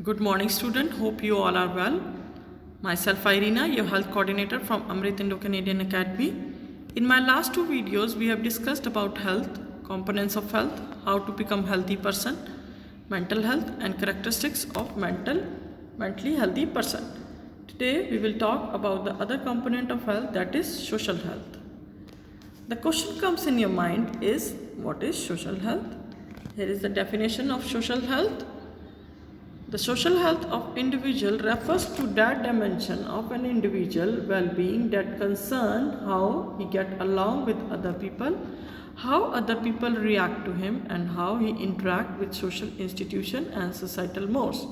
Good morning, student. Hope you all are well. Myself, Irina, your health coordinator from Amrit Indo-Canadian Academy. In my last two videos, we have discussed about health, components of health, how to become healthy person, mental health, and characteristics of mentally healthy person. Today, we will talk about the other component of health, that is social health. The question comes in your mind is, what is social health? Here is the definition of social health. The social health of individual refers to that dimension of an individual well-being that concern how he get along with other people, how other people react to him, and how he interact with social institution and societal mores.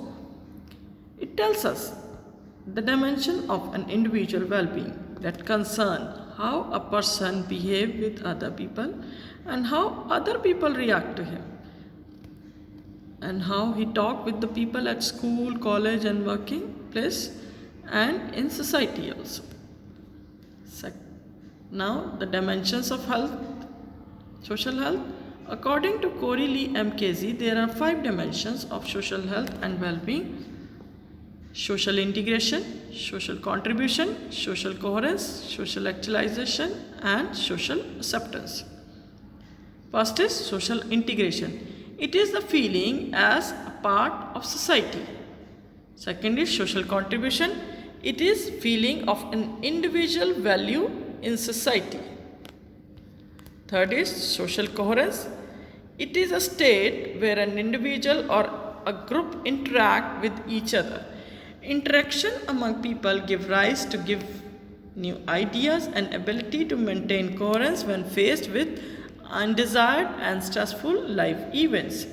It tells us the dimension of an individual well-being that concern how a person behave with other people and how other people react to him, and how he talk with the people at school, college and working place and in society also. Now the dimensions of health, social health. According to Corey Lee MKZ, there are 5 dimensions of social health and well-being: social integration, social contribution, social coherence, social actualization and social acceptance. First is social integration. It is the feeling as a part of society. Second is social contribution. It is feeling of an individual value in society. Third is social coherence. It is a state where an individual or a group interact with each other. Interaction among people give rise to new ideas and ability to maintain coherence when faced with undesired and stressful life events.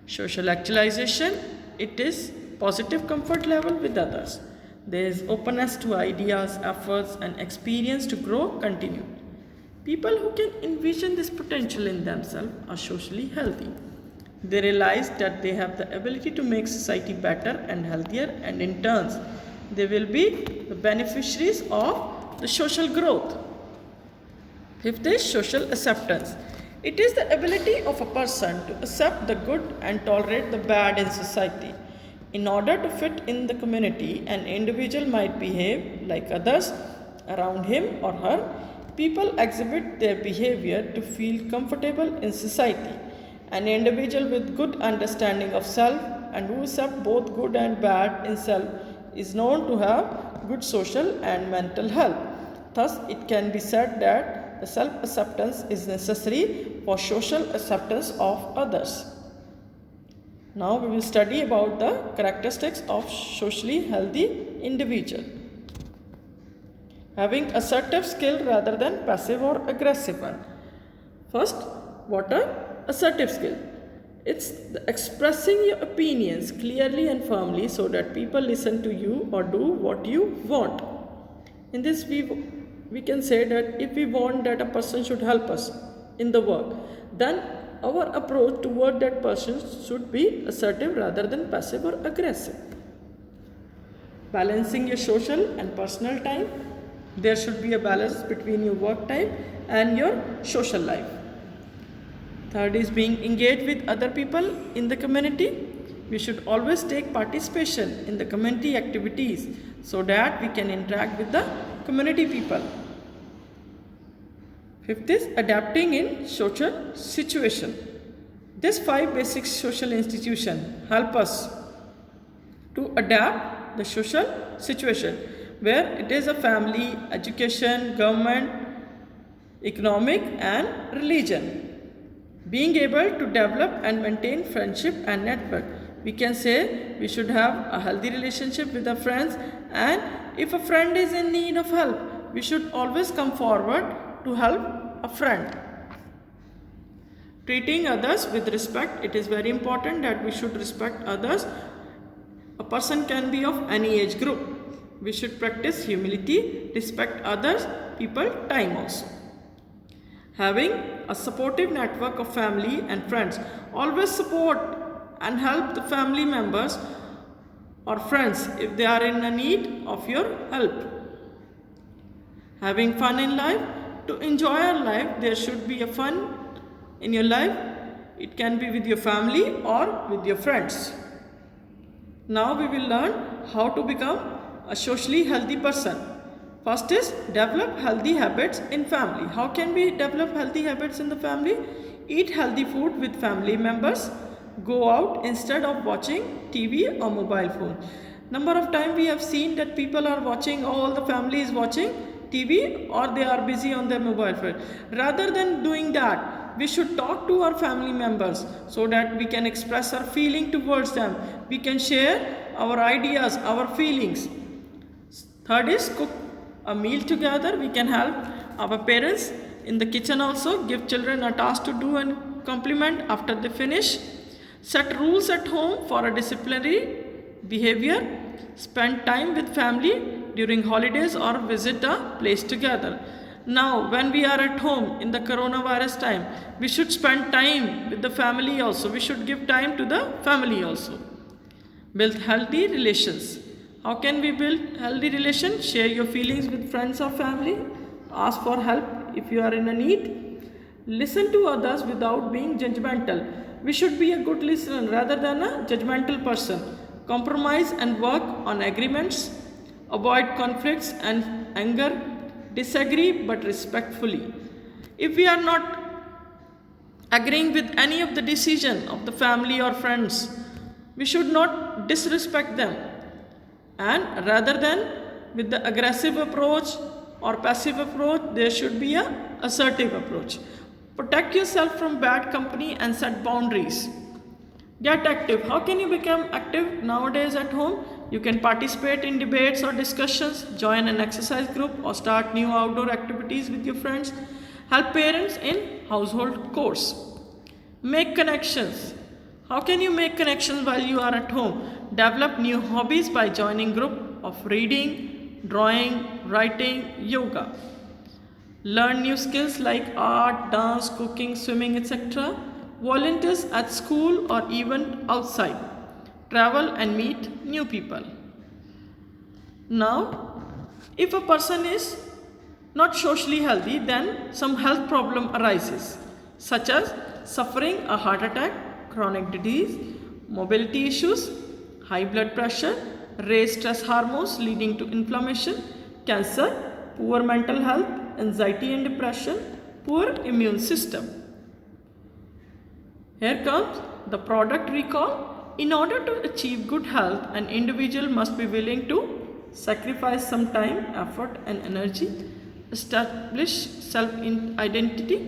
Social actualization, it is positive comfort level with others. There is openness to ideas, efforts and experience to grow continued. People who can envision this potential in themselves are socially healthy. They realize that they have the ability to make society better and healthier, and in turn they will be the beneficiaries of the social growth. Fifth is social acceptance. It is the ability of a person to accept the good and tolerate the bad in society. In order to fit in the community, an individual might behave like others around him or her. People exhibit their behavior to feel comfortable in society. An individual with good understanding of self and who accepts both good and bad in self is known to have good social and mental health. Thus, it can be said that the self-acceptance is necessary for social acceptance of others. Now we will study about the characteristics of socially healthy individual. Having assertive skill rather than passive or aggressive one. First, what are assertive skill? It's expressing your opinions clearly and firmly so that people listen to you or do what you want. In this we can say that if we want that a person should help us in the work, then our approach toward that person should be assertive rather than passive or aggressive. Balancing your social and personal time. There should be a balance between your work time and your social life. Third is being engaged with other people in the community. We should always take participation in the community activities so that we can interact with the community people. Fifth is adapting in social situation. These 5 basic social institutions help us to adapt the social situation, where it is a family, education, government, economic and religion. Being able to develop and maintain friendship and network. We can say we should have a healthy relationship with our friends, and if a friend is in need of help, we should always come forward to help a friend. Treating others with respect. It is very important that we should respect others. A person can be of any age group. We should practice humility, respect others, people, time also. Having a supportive network of family and friends. Always support and help the family members or friends if they are in a need of your help. Having fun in life. To enjoy our life, there should be a fun in your life. It can be with your family or with your friends. Now we will learn how to become a socially healthy person. First is develop healthy habits in family. How can we develop healthy habits in the family? Eat healthy food with family members. Go out instead of watching TV or mobile phone. Number of times we have seen that people are watching, all the family is watching TV or they are busy on their mobile phone. Rather than doing that, we should talk to our family members so that we can express our feeling towards them. We can share our ideas, our feelings. Third is cook a meal together. We can help our parents in the kitchen also. Give children a task to do and compliment after they finish. Set rules at home for a disciplinary behavior. Spend time with family during holidays or visit a place together. Now, when we are at home in the coronavirus time, we should spend time with the family also. We should give time to the family also. Build healthy relations. How can we build healthy relations? Share your feelings with friends or family. Ask for help if you are in a need. Listen to others without being judgmental. We should be a good listener rather than a judgmental person. Compromise and work on agreements. Avoid conflicts and anger. Disagree but respectfully. If we are not agreeing with any of the decision of the family or friends, we should not disrespect them. And rather than with the aggressive approach or passive approach, there should be a assertive approach. Protect yourself from bad company and set boundaries. Get active. How can you become active nowadays at home? You can participate in debates or discussions, join an exercise group or start new outdoor activities with your friends. Help parents in household chores. Make connections. How can you make connections while you are at home? Develop new hobbies by joining group of reading, drawing, writing, yoga. Learn new skills like art, dance, cooking, swimming, etc. Volunteers at school or even outside. Travel and meet new people. Now, if a person is not socially healthy, then some health problem arises, such as suffering a heart attack, chronic disease, mobility issues, high blood pressure, raised stress hormones leading to inflammation, cancer, poor mental health, anxiety and depression, poor immune system. Here comes the product recall. In order to achieve good health, an individual must be willing to sacrifice some time, effort and energy, establish self-identity,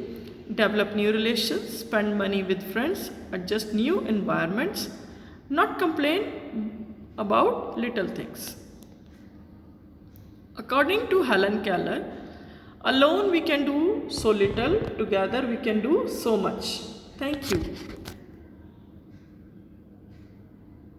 develop new relations, spend money with friends, adjust new environments, not complain about little things. According to Helen Keller, alone we can do so little, together we can do so much. Thank you.